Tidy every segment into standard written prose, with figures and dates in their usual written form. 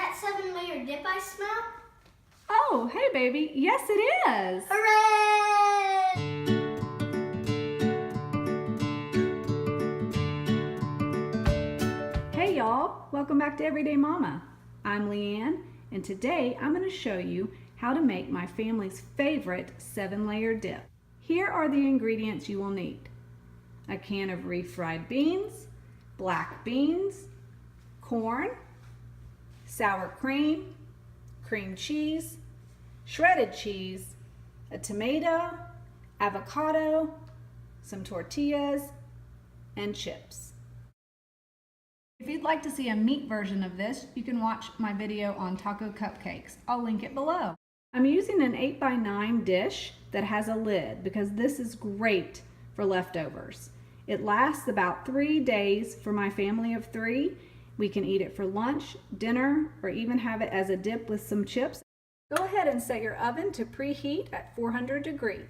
that 7-layer dip I smell? Oh, hey baby, yes it is! Hooray! Hey y'all, welcome back to Everyday Mama. I'm Leanne, and today I'm going to show you how to make my family's favorite 7-layer dip. Here are the ingredients you will need. A can of refried beans, black beans, corn, sour cream, cream cheese, shredded cheese, a tomato, avocado, some tortillas, and chips. If you'd like to see a meat version of this, you can watch my video on taco cupcakes. I'll link it below. I'm using an 8x9 dish that has a lid because this is great for leftovers. It lasts about 3 days for my family of 3. We can eat it for lunch, dinner, or even have it as a dip with some chips. Go ahead and set your oven to preheat at 400 degrees.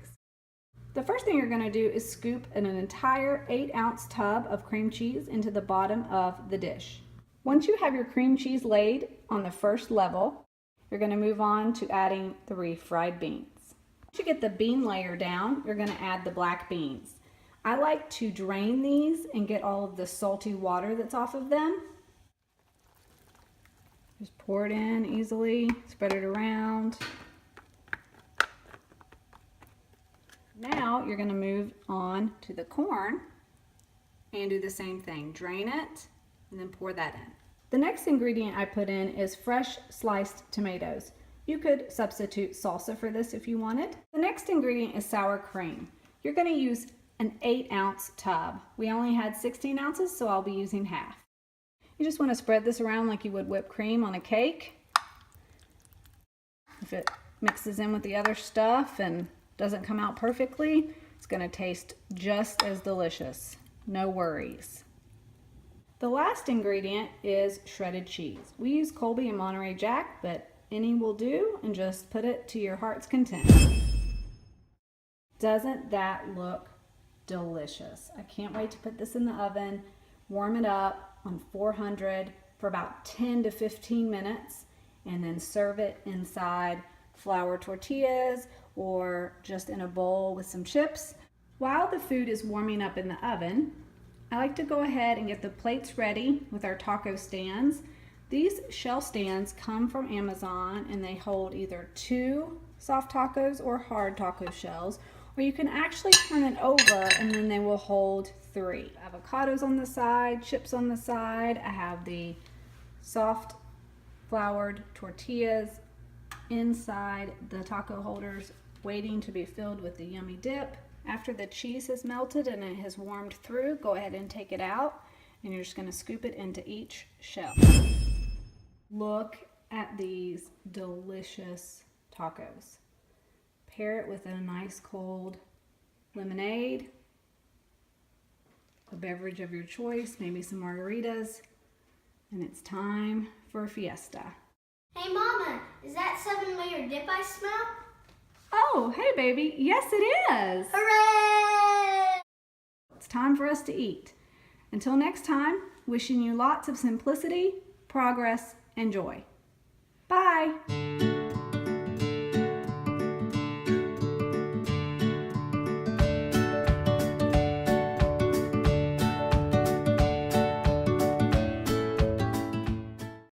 The first thing you're going to do is scoop an entire 8-ounce tub of cream cheese into the bottom of the dish. Once you have your cream cheese laid on the first level, you're going to move on to adding the refried beans. Once you get the bean layer down, you're going to add the black beans. I like to drain these and get all of the salty water that's off of them. Just pour it in easily, spread it around. Now you're going to move on to the corn and do the same thing. Drain it and then pour that in. The next ingredient I put in is fresh sliced tomatoes. You could substitute salsa for this if you wanted. The next ingredient is sour cream. You're going to use an 8-ounce tub. We only had 16 ounces, so I'll be using half. You just want to spread this around like you would whipped cream on a cake. If it mixes in with the other stuff and doesn't come out perfectly, it's going to taste just as delicious. No worries. The last ingredient is shredded cheese. We use Colby and Monterey Jack, but any will do, and just put it to your heart's content. Doesn't that look delicious? I can't wait to put this in the oven, warm it up on 400 for about 10 to 15 minutes, and then serve it inside flour tortillas or just in a bowl with some chips. While the food is warming up in the oven, I like to go ahead and get the plates ready with our taco stands. These shell stands come from Amazon, and they hold either 2 soft tacos or hard taco shells, or you can actually turn it over and then they will hold 3. Avocados on the side, chips on the side. I have the soft floured tortillas inside the taco holders waiting to be filled with the yummy dip. After the cheese has melted and it has warmed through, go ahead and take it out, and you're just going to scoop it into each shell. Look at these delicious tacos. Pair it with a nice cold lemonade, a beverage of your choice, maybe some margaritas, and it's time for a fiesta. Hey Mama, is that 7-layer dip I smell? Oh, hey baby, yes it is! Hooray! It's time for us to eat. Until next time, wishing you lots of simplicity, progress, and joy. Bye!